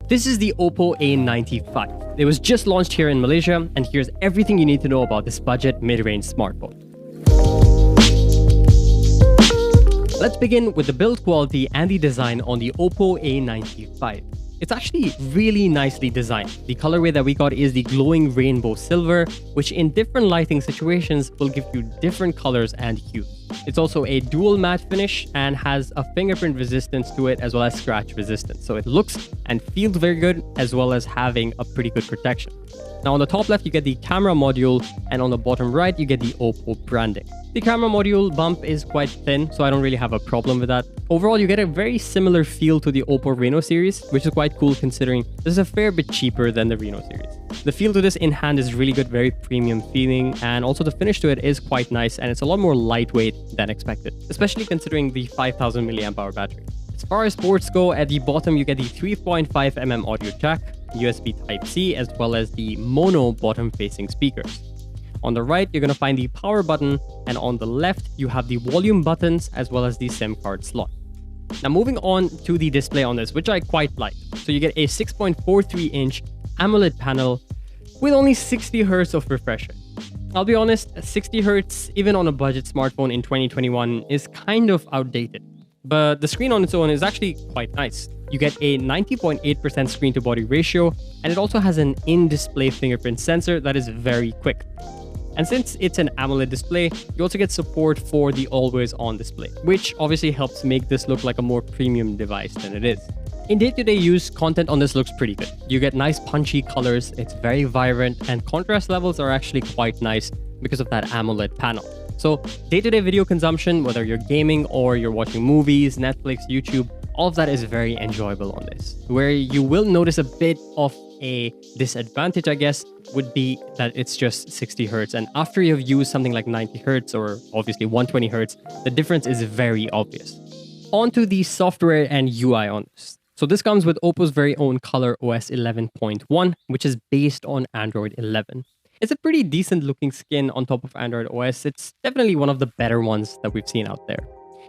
This is the OPPO A95. It was just launched here in Malaysia, and here's everything you need to know about this budget mid-range smartphone. Let's begin with the build quality and the design on the OPPO A95. It's actually really nicely designed. The colorway that we got is the glowing rainbow silver, which in different lighting situations will give you different colors and hues. It's also a dual matte finish and has a fingerprint resistance to it as well as scratch resistance. So it looks and feels very good as well as having a pretty good protection. Now on the top left, you get the camera module, and on the bottom right, you get the OPPO branding. The camera module bump is quite thin, so I don't really have a problem with that. Overall, you get a very similar feel to the OPPO Reno series, which is quite cool considering this is a fair bit cheaper than the Reno series. The feel to this in hand is really good, very premium feeling, and also the finish to it is quite nice, and it's a lot more lightweight than expected, especially considering the 5000 mAh battery. As far as ports go, at the bottom you get the 3.5mm audio jack, USB Type-C, as well as the mono bottom-facing speakers. On the right, you're going to find the power button, and on the left, you have the volume buttons as well as the SIM card slot. Now moving on to the display on this, which I quite like. So you get a 6.43-inch AMOLED panel with only 60 Hz of refresh rate. I'll be honest, 60 Hz, even on a budget smartphone in 2021, is kind of outdated. But the screen on its own is actually quite nice. You get a 90.8% screen-to-body ratio, and it also has an in-display fingerprint sensor that is very quick. And since it's an AMOLED display, you also get support for the always-on display, which obviously helps make this look like a more premium device than it is. In day-to-day use, content on this looks pretty good. You get nice punchy colors, it's very vibrant, and contrast levels are actually quite nice because of that AMOLED panel. So day-to-day video consumption, whether you're gaming or you're watching movies, Netflix, YouTube, all of that is very enjoyable on this. Where you will notice a bit of a disadvantage, I guess, would be that it's just 60 Hz. And after you've used something like 90 Hz or obviously 120 Hz, the difference is very obvious. On to the software and UI on this. So this comes with OPPO's very own ColorOS 11.1, which is based on Android 11. It's a pretty decent looking skin on top of Android OS. It's definitely one of the better ones that we've seen out there.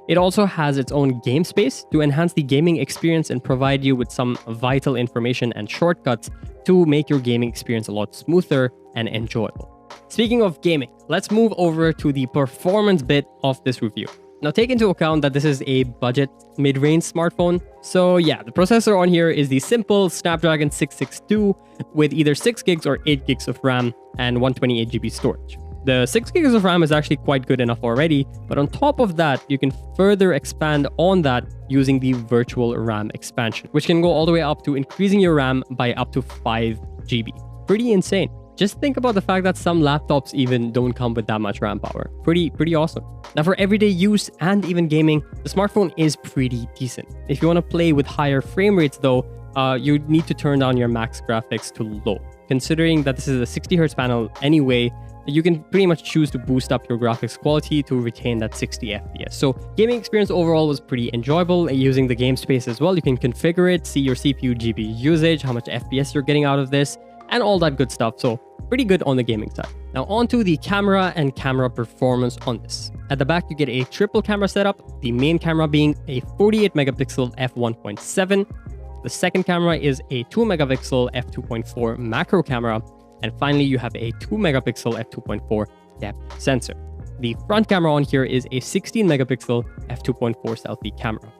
It also has its own game space to enhance the gaming experience and provide you with some vital information and shortcuts to make your gaming experience a lot smoother and enjoyable. Speaking of gaming, let's move over to the performance bit of this review. Now take into account that this is a budget mid-range smartphone. So yeah, the processor on here is the simple Snapdragon 662 with either 6 gigs or 8 gigs of RAM and 128 GB storage. The 6 gigs of RAM is actually quite good enough already, but on top of that, you can further expand on that using the virtual RAM expansion, which can go all the way up to increasing your RAM by up to 5 GB. Pretty insane. Just think about the fact that some laptops even don't come with that much RAM power. Pretty awesome. Now for everyday use and even gaming, the smartphone is pretty decent. If you want to play with higher frame rates though, you need to turn down your max graphics to low. Considering that this is a 60 Hz panel anyway, you can pretty much choose to boost up your graphics quality to retain that 60 FPS. So gaming experience overall was pretty enjoyable. Using the game space as well, you can configure it, see your CPU, GPU usage, how much FPS you're getting out of this, and all that good stuff. So pretty good on the gaming side. Now on to the camera and camera performance on this. At the back, you get a triple camera setup, the main camera being a 48 megapixel f1.7. The second camera is a 2 megapixel f2.4 macro camera. And finally, you have a 2 megapixel f2.4 depth sensor. The front camera on here is a 16 megapixel f2.4 selfie camera.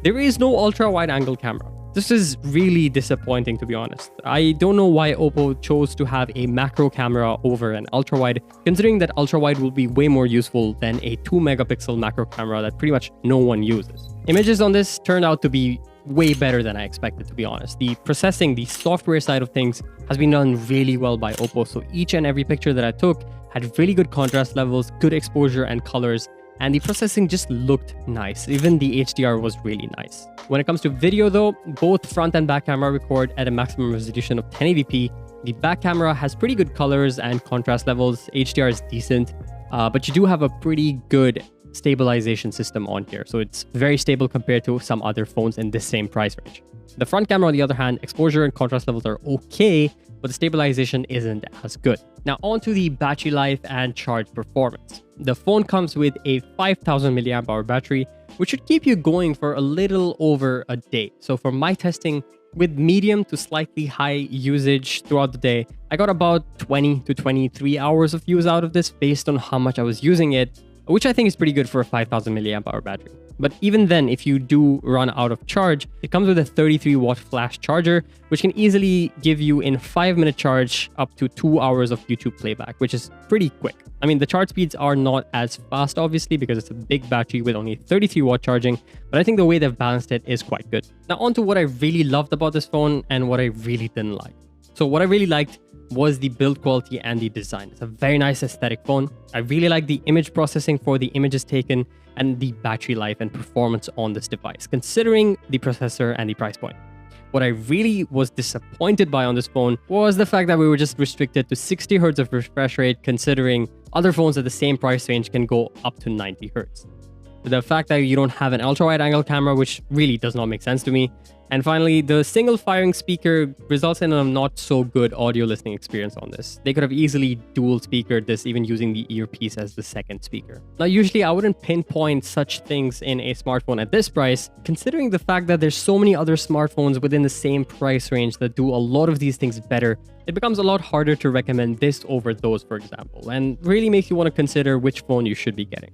There is no ultra wide angle camera. This is really disappointing, to be honest. I don't know why OPPO chose to have a macro camera over an ultra wide, considering that ultra wide will be way more useful than a 2 megapixel macro camera that pretty much no one uses. Images on this turned out to be way better than I expected, to be honest. The processing, the software side of things has been done really well by OPPO. So each and every picture that I took had really good contrast levels, good exposure and colors, and the processing just looked nice. Even the HDR was really nice. When it comes to video though, both front and back camera record at a maximum resolution of 1080p. The back camera has pretty good colors and contrast levels. HDR is decent, but you do have a pretty good stabilization system on here. So it's very stable compared to some other phones in this same price range. The front camera, on the other hand, exposure and contrast levels are okay, but the stabilization isn't as good. Now on to the battery life and charge performance. The phone comes with a 5000 mAh battery, which should keep you going for a little over a day. So for my testing, with medium to slightly high usage throughout the day, I got about 20 to 23 hours of use out of this based on how much I was using it, which I think is pretty good for a 5000 milliamp hour battery. But even then, if you do run out of charge, it comes with a 33 watt flash charger, which can easily give you in 5-minute charge up to 2 hours of YouTube playback, which is pretty quick. I mean, the charge speeds are not as fast, obviously, because it's a big battery with only 33 watt charging, but I think the way they've balanced it is quite good. Now, on to what I really loved about this phone and what I really didn't like. So what I really liked was the build quality and the design. It's a very nice aesthetic phone. I really like the image processing for the images taken and the battery life and performance on this device, considering the processor and the price point. What I really was disappointed by on this phone was the fact that we were just restricted to 60 Hz of refresh rate, considering other phones at the same price range can go up to 90 Hz. The fact that you don't have an ultra-wide angle camera, which really does not make sense to me. And finally, the single firing speaker results in a not so good audio listening experience on this. They could have easily dual speakered this, even using the earpiece as the second speaker. Now, usually I wouldn't pinpoint such things in a smartphone at this price, considering the fact that there's so many other smartphones within the same price range that do a lot of these things better. It becomes a lot harder to recommend this over those, for example, and really makes you want to consider which phone you should be getting.